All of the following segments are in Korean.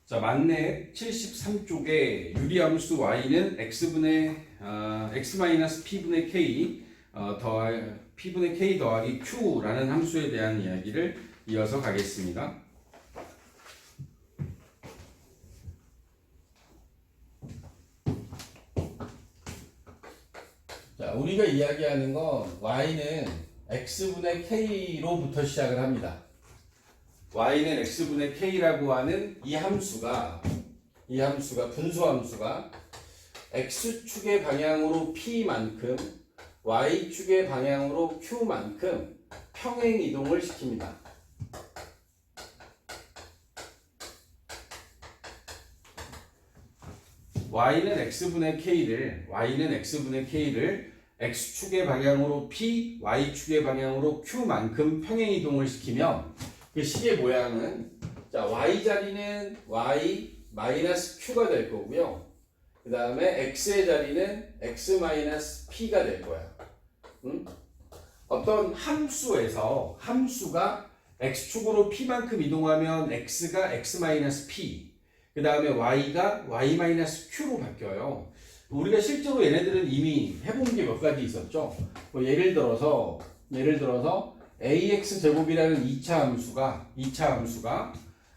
자, 만렙 73쪽에 유리함수 y는 x-p분의 k p분의 k 더하기 q라는 함수에 대한 이야기를 이어서 가겠습니다. 자, 우리가 이야기하는 건 y는 x분의 k로부터 시작을 합니다. y는 x분의 k라고 하는 이 함수가 분수함수가 x축의 방향으로 p만큼 y축의 방향으로 q만큼 평행 이동을 시킵니다. y는 x분의 k를 x축의 방향으로 p, y축의 방향으로 q만큼 평행 이동을 시키면 그 식의 모양은 자 y 자리는 y 마이너스 q가 될 거고요. 그 다음에 x의 자리는 x 마이너스 p가 될 거야. 어떤 함수가 x축으로 p만큼 이동하면 x가 x 마이너스 p, 그 다음에 y가 y 마이너스 q로 바뀌어요. 우리가 실제로 얘네들은 이미 해본 게 몇 가지 있었죠. 뭐 예를 들어서 ax 제곱이라는 2차 함수가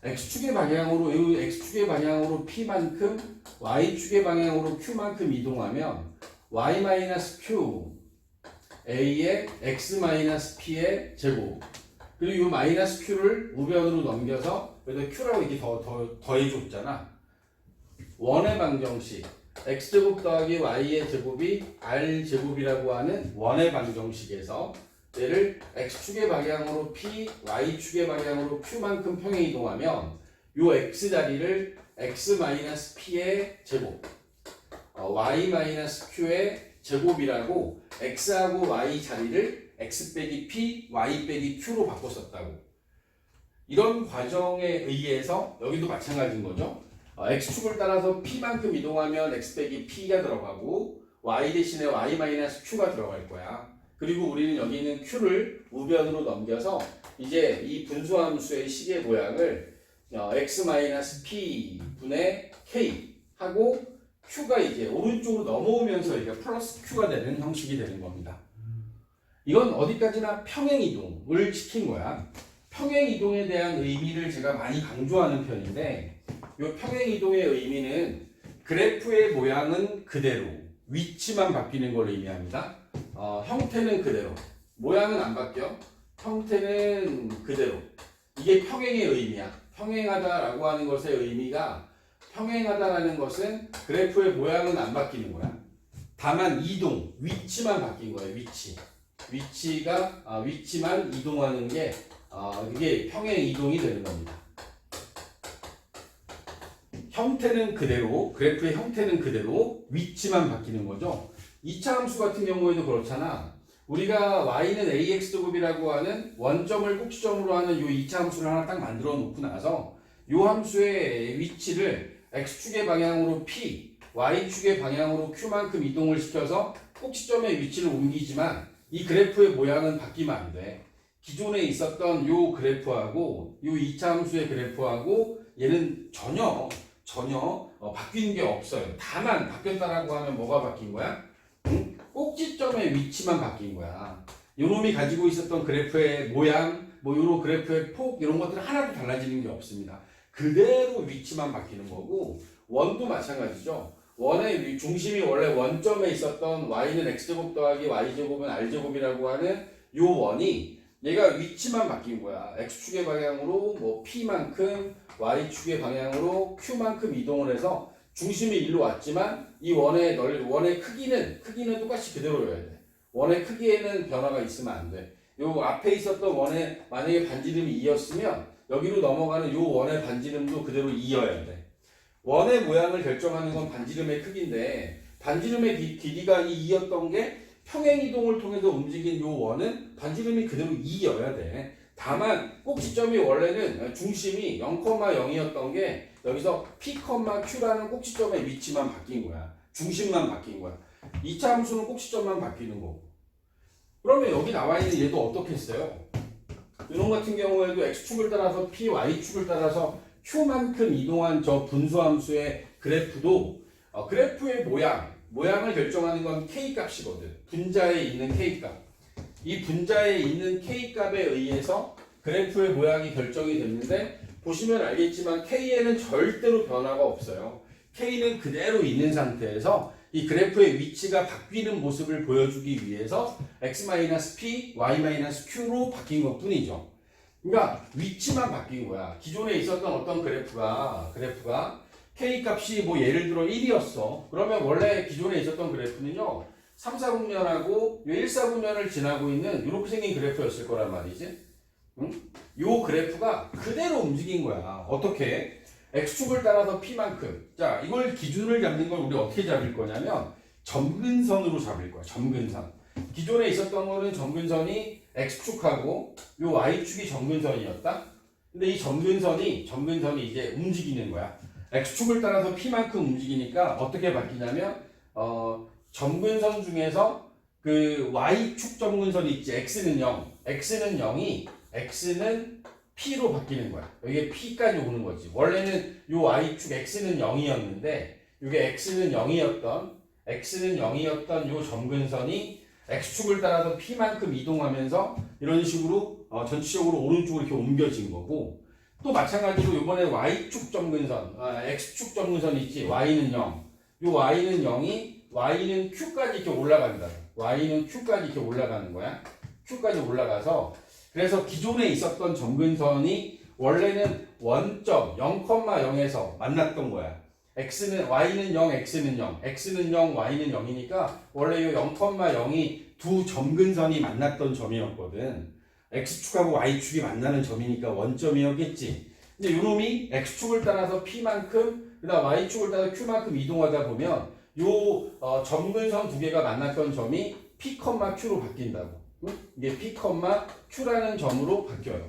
x축의 방향으로 p만큼 y축의 방향으로 q만큼 이동하면 y 마이너스 q a의 x 마이너스 p의 제곱, 그리고 이 마이너스 q를 우변으로 넘겨서 그래도 q라고 이렇게 더해줬잖아. 원의 방정식 x제곱 더하기 y의 제곱이 r제곱이라고 하는 원의 방정식에서 얘를 x축의 방향으로 p, y축의 방향으로 q만큼 평행 이동하면 요 x자리를 x-p의 제곱, y-q의 제곱이라고 x하고 y 자리를 x 빼기 p, y 빼기 q로 바꿨었다고. 이런 과정에 의해서 여기도 마찬가지인 거죠. x축을 따라서 p만큼 이동하면 x 빼기 p가 들어가고 y 대신에 y-q가 들어갈 거야. 그리고 우리는 여기 있는 q를 우변으로 넘겨서 이제 이 분수함수의 식의 모양을 x-p 분의 k 하고 q가 이제 오른쪽으로 넘어오면서 이게 플러스 q가 되는 형식이 되는 겁니다. 이건 어디까지나 평행 이동을 시킨 거야. 평행 이동에 대한 의미를 제가 많이 강조하는 편인데, 이 평행 이동의 의미는 그래프의 모양은 그대로 위치만 바뀌는 걸 의미합니다. 형태는 그대로, 모양은 안 바뀌어. 형태는 그대로. 이게 평행의 의미야. 평행하다라고 하는 것의 의미가, 평행하다라는 것은 그래프의 모양은 안 바뀌는 거야. 다만 이동, 위치만 바뀐 거예요. 위치만 이동하는 게 이게 평행 이동이 되는 겁니다. 형태는 그대로, 그래프의 형태는 그대로, 위치만 바뀌는 거죠. 2차 함수 같은 경우에도 그렇잖아. 우리가 y는 ax제곱이라고 하는 원점을 꼭지점으로 하는 이 2차 함수를 하나 딱 만들어 놓고 나서 이 함수의 위치를 x축의 방향으로 p, y축의 방향으로 q만큼 이동을 시켜서 꼭지점의 위치를 옮기지만 이 그래프의 모양은 바뀌면 안 돼. 기존에 있었던 이 그래프하고 이 2차 함수의 그래프하고 얘는 전혀 바뀐 게 없어요. 다만 바뀌었다라고 하면 뭐가 바뀐 거야? 꼭지점의 위치만 바뀐 거야. 요놈이 가지고 있었던 그래프의 모양, 뭐 요런 그래프의 폭, 이런 것들은 하나도 달라지는 게 없습니다. 그대로 위치만 바뀌는 거고, 원도 마찬가지죠. 원의 중심이 원래 원점에 있었던 y는 x제곱 더하기 y제곱은 r제곱이라고 하는 요 원이 얘가 위치만 바뀐 거야. x축의 방향으로 뭐 p만큼, y축의 방향으로 q만큼 이동을 해서 중심이 일로 왔지만 이 원의 크기는 똑같이 그대로여야 돼. 원의 크기에는 변화가 있으면 안 돼. 요 앞에 있었던 원의 만약에 반지름이 2였으면 여기로 넘어가는 요 원의 반지름도 그대로 2여야 돼. 원의 모양을 결정하는 건 반지름의 크기인데, 반지름의 길이가 2였던 게 평행 이동을 통해서 움직인 요 원은 반지름이 그대로 2여야 돼. 다만 꼭지점이 원래는 중심이 0,0이었던 게 여기서 p, q라는 꼭지점의 위치만 바뀐 거야. 중심만 바뀐 거야. 2차 함수는 꼭지점만 바뀌는 거고. 그러면 여기 나와 있는 얘도 어떻게 했어요? 이런 같은 경우에도 x축을 따라서 p, y축을 따라서 q만큼 이동한 저 분수함수의 그래프도 그래프의 모양을 결정하는 건 k 값이거든. 분자에 있는 k 값. 이 분자에 있는 k 값에 의해서 그래프의 모양이 결정이 됐는데 보시면 알겠지만 k에는 절대로 변화가 없어요. k는 그대로 있는 상태에서 이 그래프의 위치가 바뀌는 모습을 보여주기 위해서 x-p, y-q로 바뀐 것 뿐이죠. 그러니까 위치만 바뀐 거야. 기존에 있었던 어떤 그래프가 k 값이 뭐 예를 들어 1이었어. 그러면 원래 기존에 있었던 그래프는요. 3, 4분면하고 1, 4분면을 지나고 있는 이렇게 생긴 그래프였을 거란 말이지. 응? 요 그래프가 그대로 움직인 거야. 어떻게? x축을 따라서 p만큼. 자, 이걸 기준을 잡는 걸 우리 어떻게 잡을 거냐면 점근선으로 잡을 거야. 점근선. 기존에 있었던 거는 점근선이 x축하고 요 y축이 점근선이었다. 근데 이 점근선이 이제 움직이는 거야. x축을 따라서 p만큼 움직이니까 어떻게 바뀌냐면 점근선 중에서 그 y축 점근선이 있지. x는 0. x는 p로 바뀌는 거야. 여기에 p까지 오는 거지. 원래는 요 y축 x는 0이었는데 이게 x는 0이었던 요 점근선이 x축을 따라서 p만큼 이동하면서 이런 식으로 전체적으로 오른쪽으로 이렇게 옮겨진 거고, 또 마찬가지로 이번에 y축 점근선, x축 점근선이 있지. y는 0. 요 y는 0이 y는 q까지 이렇게 올라간다. y는 q까지 이렇게 올라가는 거야. q까지 올라가서 그래서 기존에 있었던 점근선이 원래는 원점 0,0에서 만났던 거야. y는 0, x는 0, x는 0, y는 0이니까 원래 이 0,0이 두 점근선이 만났던 점이었거든. x축하고 y축이 만나는 점이니까 원점이었겠지. 근데 요놈이 x축을 따라서 p만큼, 그다음 y축을 따라서 q만큼 이동하다 보면 요 점근선 두 개가 만났던 점이 p, q로 바뀐다고. 이게 p, q라는 점으로 바뀌어요.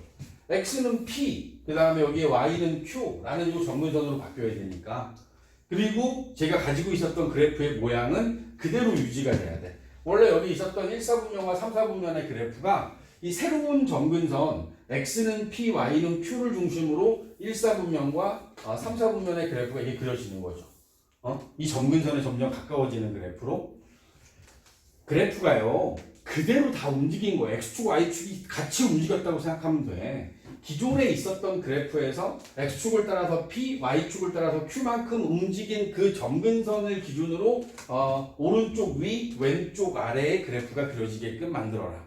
x는 p, 그 다음에 여기에 y는 q라는 이 점근선으로 바뀌어야 되니까. 그리고 제가 가지고 있었던 그래프의 모양은 그대로 유지가 돼야 돼. 원래 여기 있었던 1, 4분면과 3, 4분면의 그래프가 이 새로운 점근선 x는 p, y는 q를 중심으로 1, 4분면과 3, 4분면의 그래프가 이렇게 그려지는 거죠. 이 점근선에 점점 가까워지는 그래프가요. 그대로 다 움직인 거예요. x축, y축이 같이 움직였다고 생각하면 돼. 기존에 있었던 그래프에서 x축을 따라서 p, y축을 따라서 q만큼 움직인 그 점근선을 기준으로 오른쪽 위, 왼쪽 아래의 그래프가 그려지게끔 만들어라.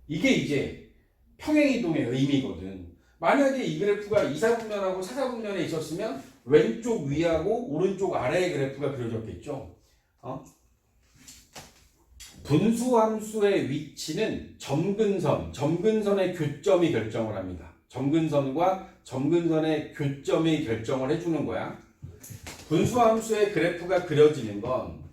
이게 이제 평행이동의 의미거든. 만약에 이 그래프가 2, 4분면하고 4, 4분면에 있었으면 왼쪽 위하고 오른쪽 아래의 그래프가 그려졌겠죠. 분수함수의 위치는 점근선의 교점이 결정을 합니다. 점근선과 점근선의 교점이 결정을 해주는 거야. 분수함수의 그래프가 그려지는 건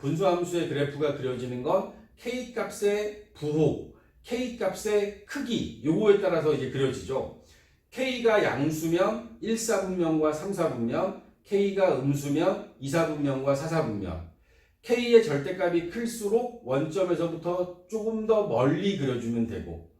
K값의 부호, K값의 크기, 요거에 따라서 이제 그려지죠. K가 양수면 1, 4분면과 3, 4분면, K가 음수면 2, 4분면과 4, 4분면. K의 절대값이 클수록 원점에서부터 조금 더 멀리 그려주면 되고,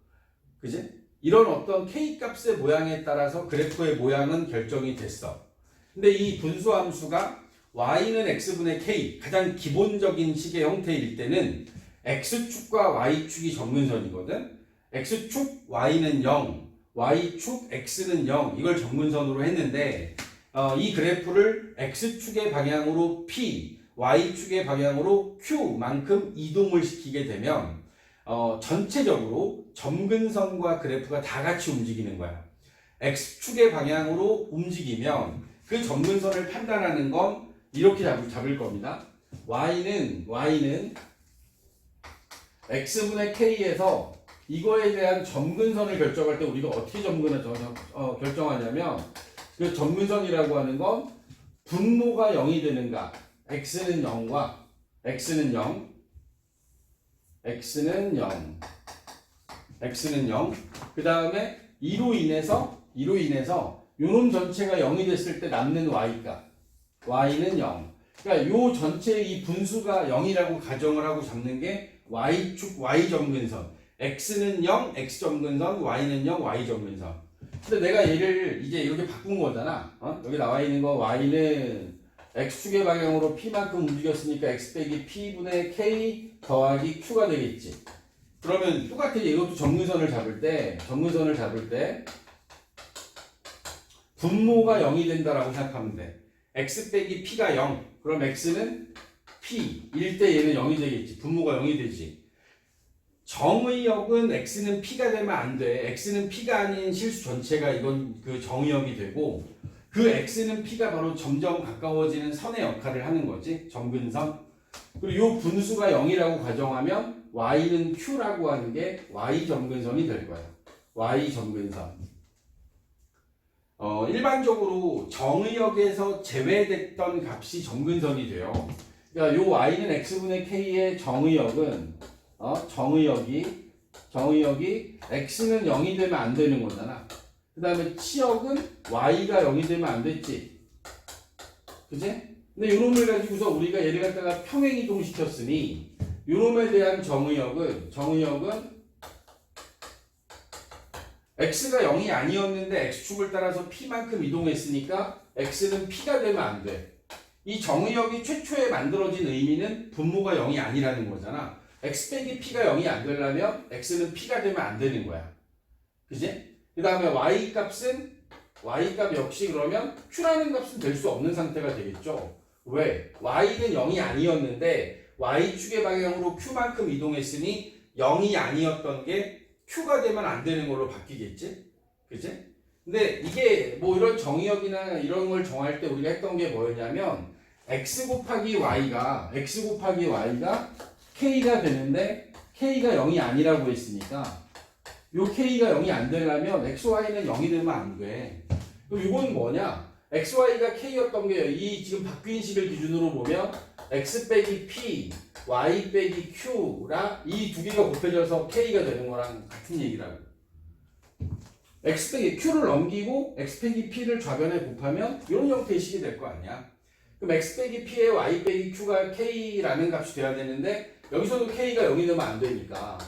그지? 이런 어떤 K값의 모양에 따라서 그래프의 모양은 결정이 됐어. 근데 이 분수함수가 y는 x분의 k, 가장 기본적인 식의 형태일 때는 x축과 y축이 점근선이거든. x축 y는 0, y축 x는 0, 이걸 점근선으로 했는데 이 그래프를 x축의 방향으로 p, y축의 방향으로 q만큼 이동을 시키게 되면 전체적으로 점근선과 그래프가 다 같이 움직이는 거야. x축의 방향으로 움직이면 그 점근선을 판단하는 건 이렇게 잡을 겁니다. y는 x분의 k에서 이거에 대한 점근선을 결정할 때 우리가 어떻게 결정하냐면 그 점근선이라고 하는 건 분모가 0이 되는가, x는 0과 x는 0, 그 다음에 이로 인해서 요놈 전체가 0이 됐을 때 남는 y값, y는 0. 그러니까 요 전체의 이 분수가 0이라고 가정을 하고 잡는 게 y축 y 점근선. x는 0, x 점근선, y는 0, y 점근선. 근데 내가 얘를 이제 이렇게 바꾼 거잖아. 여기 나와 있는 거 y는 x축의 방향으로 p만큼 움직였으니까 x 빼기 p분의 k 더하기 q가 되겠지. 그러면 똑같아. 이것도 점근선을 잡을 때 분모가 0이 된다라고 생각하면 돼. x 빼기 p가 0. 그럼 x는 p. 1대 얘는 0이 되겠지. 분모가 0이 되지. 정의역은 x는 p가 되면 안 돼. x는 p가 아닌 실수 전체가 이건 그 정의역이 되고, 그 x는 p가 바로 점점 가까워지는 선의 역할을 하는 거지. 점근선. 그리고 이 분수가 0이라고 가정하면 y는 q라고 하는 게 y 점근선이 될 거야. y 점근선. 일반적으로 정의역에서 제외됐던 값이 점근선이 돼요. 그러니까 요 y는 x분의 k의 정의역은 정의역이 x는 0이 되면 안 되는 거잖아. 그 다음에 치역은 y가 0이 되면 안 됐지. 그치? 근데 요놈을 가지고서 우리가 얘를 갖다가 평행이동 시켰으니 요놈에 대한 정의역은 x가 0이 아니었는데 x축을 따라서 p만큼 이동했으니까 x는 p가 되면 안 돼. 이 정의역이 최초에 만들어진 의미는 분모가 0이 아니라는 거잖아. x 빼기 p가 0이 안 되려면 x는 p가 되면 안 되는 거야. 그지? 그 다음에 y 값 역시 그러면 q라는 값은 될 수 없는 상태가 되겠죠. 왜? y는 0이 아니었는데 y축의 방향으로 q만큼 이동했으니 0이 아니었던 게 q가 되면 안 되는 걸로 바뀌겠지? 그지? 근데 이게 뭐 이런 정의역이나 이런 걸 정할 때 우리가 했던 게 뭐였냐면 x 곱하기 y가 k가 되는데 k가 0이 아니라고 했으니까 요 k가 0이 안 되려면 xy는 0이 되면 안 돼. 그럼 이건 뭐냐? xy가 k였던 게 이 지금 바뀐 식을 기준으로 보면 x 빼기 p, y 빼기 q라 이 두 개가 곱해져서 k가 되는 거랑 같은 얘기라고. x 빼기 q를 넘기고 x 빼기 p를 좌변에 곱하면 이런 형태의 식이 될 거 아니야. 그럼 x 빼기 p에 y 빼기 q가 k라는 값이 돼야 되는데 여기서도 k가 0이 되면 안 되니까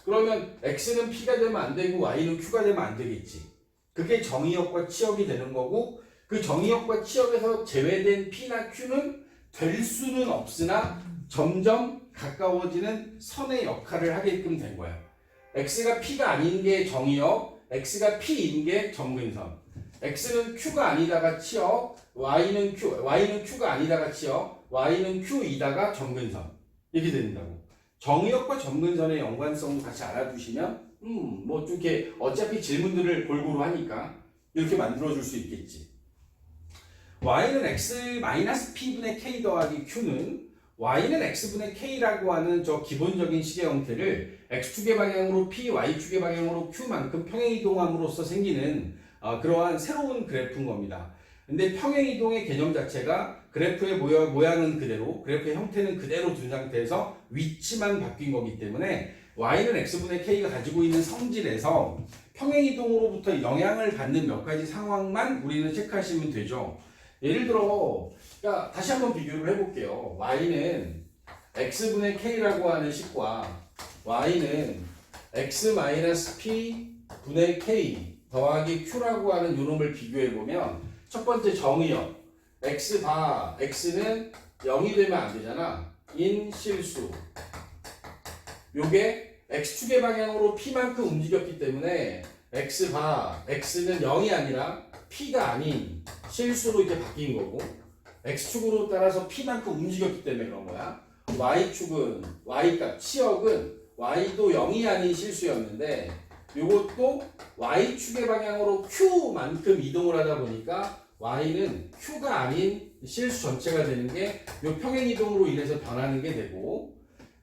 그러면 x는 p가 되면 안 되고 y는 q가 되면 안 되겠지. 그게 정의역과 치역이 되는 거고 그 정의역과 치역에서 제외된 p나 q는 될 수는 없으나 점점 가까워지는 선의 역할을 하게끔 된 거야. x가 p가 아닌 게 정의역, x가 p인 게 점근선. x는 q가 아니다가 치역, y는 q가 아니다가 치역, y는 q이다가 점근선. 이렇게 된다고. 정의역과 점근선의 연관성도 같이 알아두시면 뭐 좀 이렇게 어차피 질문들을 골고루 하니까 이렇게 만들어줄 수 있겠지. y는 x-p분의 k 더하기 q는 y는 x분의 k라고 하는 저 기본적인 식의 형태를 x축의 방향으로 p, y축의 방향으로 q만큼 평행이동함으로써 생기는 그러한 새로운 그래프인 겁니다. 근데 평행이동의 개념 자체가 그래프의 모양은 그대로, 그래프의 형태는 그대로 둔 상태에서 위치만 바뀐 거기 때문에 y는 x분의 k가 가지고 있는 성질에서 평행이동으로부터 영향을 받는 몇 가지 상황만 우리는 체크하시면 되죠. 예를 들어, 그러니까 다시 한번 비교를 해볼게요. y는 x분의 k라고 하는 식과 y는 x-p 분의 k 더하기 q라고 하는 요놈을 비교해보면 첫 번째 정의역 x는 0이 되면 안 되잖아. 인 실수. 요게 x축의 방향으로 p만큼 움직였기 때문에 x는 0이 아니라 p가 아닌 실수로 이렇게 바뀐 거고 x축으로 따라서 p만큼 움직였기 때문에 그런 거야. y축은 y값 치역은 y도 0이 아닌 실수였는데 요것도 y축의 방향으로 q만큼 이동을 하다 보니까 y는 q가 아닌 실수 전체가 되는 게 요 평행이동으로 인해서 변하는 게 되고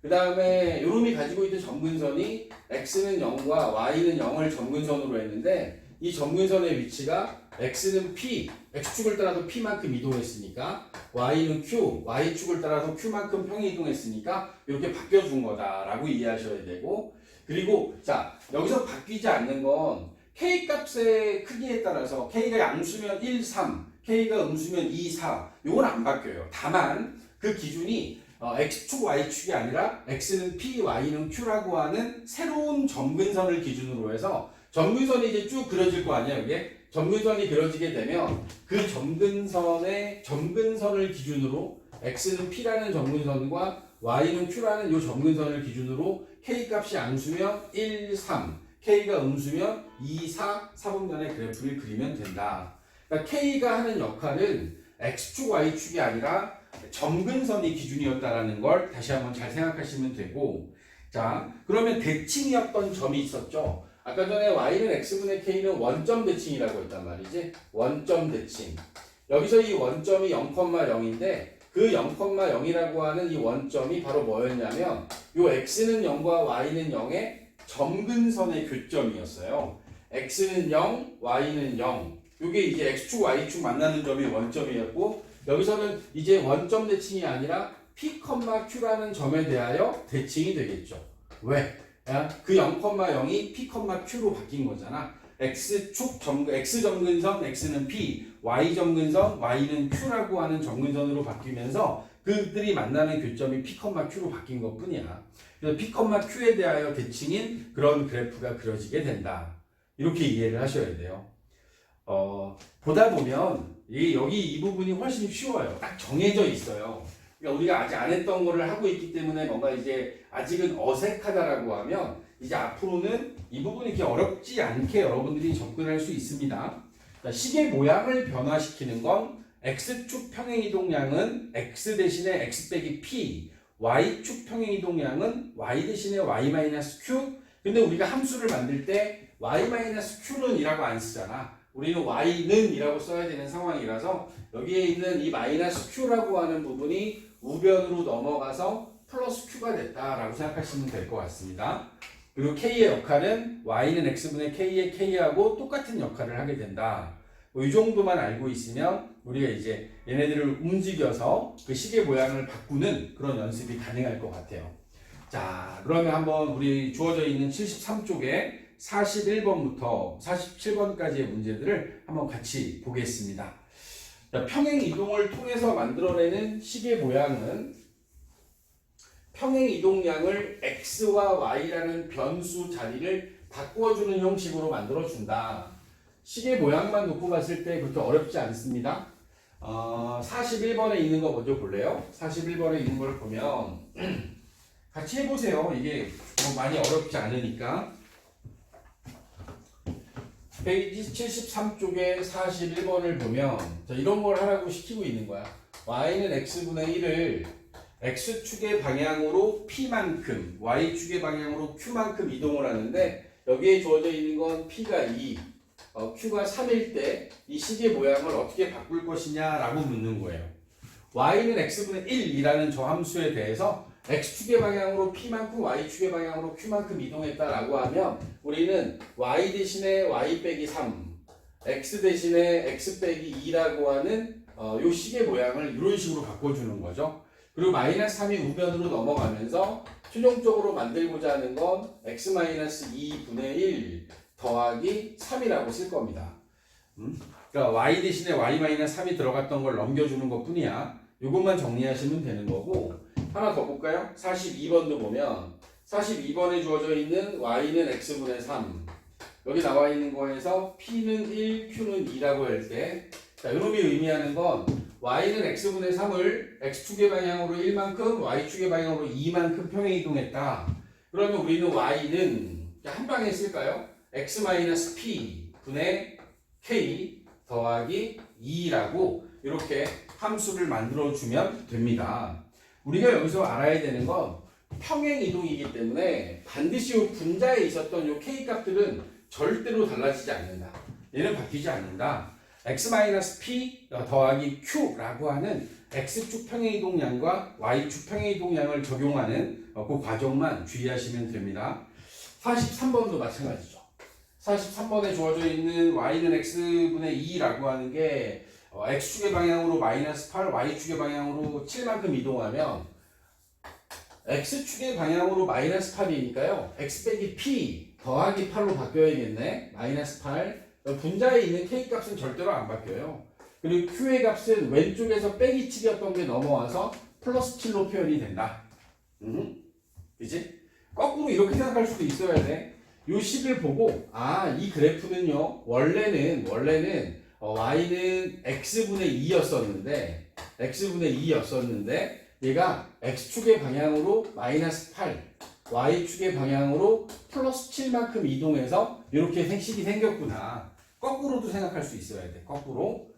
그 다음에 요놈이 가지고 있던 점근선이 x는 0과 y는 0을 점근선으로 했는데 이 점근선의 위치가 x는 p, x축을 따라서 p만큼 이동했으니까 y는 q, y축을 따라서 q만큼 평행이동했으니까 이렇게 바뀌어준 거다라고 이해하셔야 되고 그리고 자 여기서 바뀌지 않는 건 k 값의 크기에 따라서 k가 양수면 1, 3, k가 음수면 2, 4 요건 안 바뀌어요. 다만 그 기준이 x축, y축이 아니라 x는 p, y는 q라고 하는 새로운 점근선을 기준으로 해서 점근선이 이제 쭉 그려질 거 아니야, 이게? 점근선이 그려지게 되면 그 점근선을 기준으로 x는 p라는 점근선과 y는 q라는 요 점근선을 기준으로 k 값이 양수면 1, 3, k가 음수면 2, 4, 4분면의 그래프를 그리면 된다. 그러니까 k가 하는 역할은 x축, y축이 아니라 점근선이 기준이었다라는 걸 다시 한번 잘 생각하시면 되고, 자, 그러면 대칭이었던 점이 있었죠. 아까 전에 y는 x분의 k는 원점 대칭이라고 했단 말이지. 원점 대칭. 여기서 이 원점이 0,0인데 그 0,0이라고 하는 이 원점이 바로 뭐였냐면 요 x는 0과 y는 0의 점근선의 교점이었어요. x는 0, y는 0. 요게 이제 x축, y축 만나는 점이 원점이었고, 여기서는 이제 원점 대칭이 아니라 p, q라는 점에 대하여 대칭이 되겠죠. 왜? 그 0,0이 p, q로 바뀐 거잖아. x 점근선 x는 p, y 점근선 y는 q라고 하는 점근선으로 바뀌면서 그들이 만나는 교점이 p, q로 바뀐 것 뿐이야. 그래서 p, q에 대하여 대칭인 그런 그래프가 그려지게 된다. 이렇게 이해를 하셔야 돼요. 보다 보면 여기 이 부분이 훨씬 쉬워요. 딱 정해져 있어요. 그러니까 우리가 아직 안 했던 거를 하고 있기 때문에 뭔가 이제 아직은 어색하다라고 하면 이제 앞으로는 이 부분이 이렇게 어렵지 않게 여러분들이 접근할 수 있습니다. 시계 모양을 변화시키는 건 x축 평행이동량은 x 대신에 x 빼기 p, y축 평행이동량은 y 대신에 y-q. 근데 우리가 함수를 만들 때 y-q는 이라고 안 쓰잖아. 우리는 y는 이라고 써야 되는 상황이라서 여기에 있는 이 마이너스 q라고 하는 부분이 우변으로 넘어가서 플러스 q가 됐다라고 생각하시면 될 것 같습니다. 그리고 k의 역할은 y는 x분의 k의 k하고 똑같은 역할을 하게 된다. 이 정도만 알고 있으면 우리가 이제 얘네들을 움직여서 그 시계 모양을 바꾸는 그런 연습이 가능할 것 같아요. 자, 그러면 한번 우리 주어져 있는 73쪽에 41번부터 47번까지의 문제들을 한번 같이 보겠습니다. 자, 평행 이동을 통해서 만들어내는 시계 모양은 평행 이동량을 x와 y라는 변수 자리를 바꿔주는 형식으로 만들어준다. 시계 모양만 놓고 봤을 때 그렇게 어렵지 않습니다. 41번에 있는 거 먼저 볼래요? 41번에 있는 걸 보면 같이 해보세요. 이게 뭐 많이 어렵지 않으니까. 페이지 73쪽에 41번을 보면 이런 걸 하라고 시키고 있는 거야. y는 x분의 1을 x축의 방향으로 p만큼, y축의 방향으로 q만큼 이동을 하는데 여기에 주어져 있는 건 p가 2, q가 3일 때 이 시계 모양을 어떻게 바꿀 것이냐라고 묻는 거예요. y는 x분의 1이라는 저 함수에 대해서 x축의 방향으로 p만큼 y축의 방향으로 q만큼 이동했다라고 하면 우리는 y 대신에 y 빼기 3, x 대신에 x 빼기 2라고 하는 요 시계 모양을 이런 식으로 바꿔주는 거죠. 그리고 마이너스 3이 우변으로 넘어가면서 최종적으로 만들고자 하는 건 x-2분의 1 더하기 3이라고 쓸 겁니다. 그러니까 y 대신에 y-3이 들어갔던 걸 넘겨주는 것 뿐이야. 이것만 정리하시면 되는 거고, 하나 더 볼까요? 42번도 보면 42번에 주어져 있는 y는 x분의 3, 여기 나와 있는 거에서 p는 1, q는 2라고 할 때, 자, 이놈이 의미하는 건 y는 x분의 3을 x축의 방향으로 1만큼 y축의 방향으로 2만큼 평행 이동했다. 그러면 우리는 y는 한 방에 쓸까요? x-p 분의 k 더하기 2라고 이렇게 함수를 만들어주면 됩니다. 우리가 여기서 알아야 되는 건 평행 이동이기 때문에 반드시 이 분자에 있었던 이 k 값들은 절대로 달라지지 않는다. 얘는 바뀌지 않는다. x-p 더하기 q라고 하는 x축 평행 이동량과 y축 평행 이동량을 적용하는 그 과정만 주의하시면 됩니다. 43번도 마찬가지죠. 43번에 주어져 있는 y는 x분의 2라고 하는 게 x축의 방향으로 마이너스 8, y축의 방향으로 7만큼 이동하면 x축의 방향으로 마이너스 8이니까요. x 빼기 p 더하기 8로 바뀌어야겠네. 마이너스 8. 분자에 있는 k 값은 절대로 안 바뀌어요. 그리고 q의 값은 왼쪽에서 빼기치기였던 게 넘어와서 플러스 7로 표현이 된다. 그치? 거꾸로 이렇게 생각할 수도 있어야 돼. 요 식을 보고 이 그래프는요 원래는 y는 x분의 2였었는데 얘가 x축의 방향으로 마이너스 8 y축의 방향으로 플러스 7만큼 이동해서 이렇게 식이 생겼구나. 거꾸로도 생각할 수 있어야 돼. 거꾸로.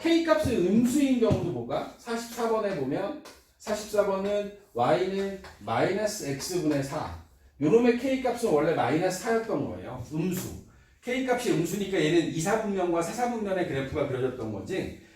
K값은 음수인 경우도 볼까? 44번에 보면 44번은 y는 마이너스 x분의 4. 요놈의 K값은 원래 마이너스 4였던 거예요. 음수. K값이 음수니까 얘는 2사분면과 4사분면의 그래프가 그려졌던 거지.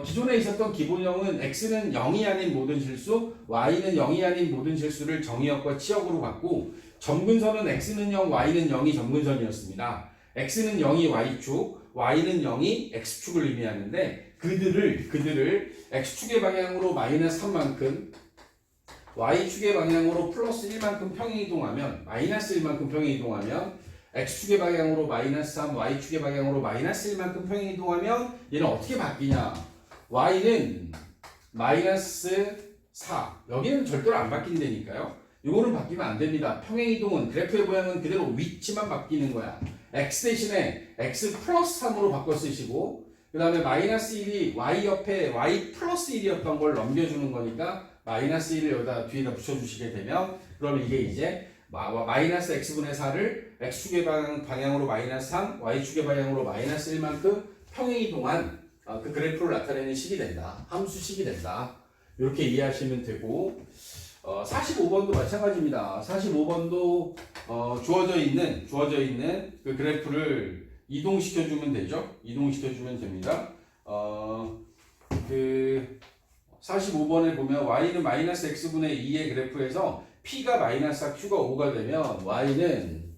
기존에 있었던 기본형은 x는 0이 아닌 모든 실수, y는 0이 아닌 모든 실수를 정의역과 치역으로 갖고 점근선은 x는 0, y는 0이 점근선이었습니다. x는 0이 y축, y는 0이 x축을 의미하는데 그들을 x축의 방향으로 마이너스 3만큼 y축의 방향으로 플러스 1만큼 평행이동하면 마이너스 1만큼 평행이동하면 x축의 방향으로 마이너스 3, y축의 방향으로 마이너스 1만큼 평행이동하면 얘는 어떻게 바뀌냐? y는 마이너스 4. 여기는 절대로 안 바뀐다니까요. 이거는 바뀌면 안 됩니다. 평행이동은 그래프의 모양은 그대로 위치만 바뀌는 거야. x 대신에 x 플러스 3으로 바꿔 쓰시고 그 다음에 마이너스 1이 y 옆에 y 플러스 1이었던 걸 넘겨주는 거니까 마이너스 1을 여기다 뒤에다 붙여주시게 되면 그러면 이게 이제 마이너스 x분의 4를 x축의 방향으로 마이너스 3, y축의 방향으로 마이너스 1만큼 평행이동한 그 그래프를 나타내는 식이 된다. 함수식이 된다. 이렇게 이해하시면 되고 45번도 마찬가지입니다. 45번도 주어져 있는 그 그래프를 이동시켜주면 되죠. 이동시켜주면 됩니다. 그 45번에 보면 y는 마이너스 x분의 2의 그래프에서 p가 마이너스 4, q가 5가 되면 y는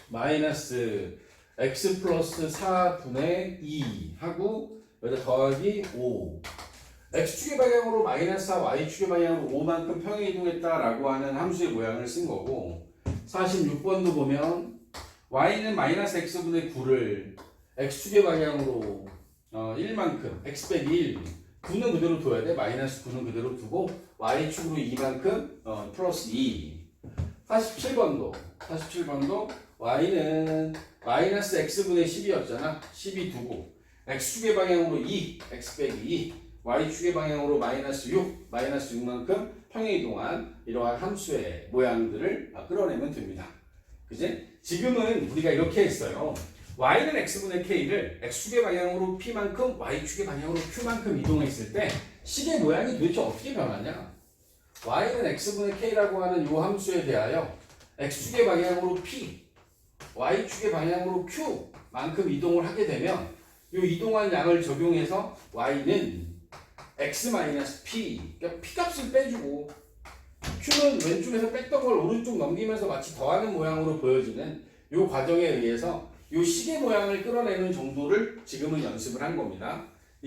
마이너스 x 플러스 4분의 2 하고 여기다 더하기 5 x축의 방향으로 마이너스 4, y축의 방향으로 5만큼 평행이동했다라고 하는 함수의 모양을 쓴 거고 46번도 보면 y는 마이너스 x분의 9를 x축의 방향으로 1만큼 x 빼기 1 9는 그대로 둬야 돼. 마이너스 9는 그대로 두고 y축으로 2만큼 플러스 2 47번도 y는 마이너스 x분의 10이었잖아. 12 두고 x축의 방향으로 2 x 빼기 2 y축의 방향으로 마이너스 6만큼 평행이동한 이러한 함수의 모양들을 끌어내면 됩니다. 그지? 지금은 우리가 이렇게 했어요. y는 x분의 k를 x축의 방향으로 p만큼 y축의 방향으로 q만큼 이동했을 때 식의 모양이 도대체 어떻게 변하냐? y는 x분의 k라고 하는 이 함수에 대하여 x축의 방향으로 p, y축의 방향으로 q만큼 이동을 하게 되면 이 이동한 양을 적용해서 y는 x-p, 그러니까 p값을 빼주고 q는 왼쪽에서 뺐던 걸 오른쪽 넘기면서 마치 더하는 모양으로 보여지는 이 과정에 의해서 이 식의 모양을 끌어내는 정도를 지금은 연습을 한 겁니다.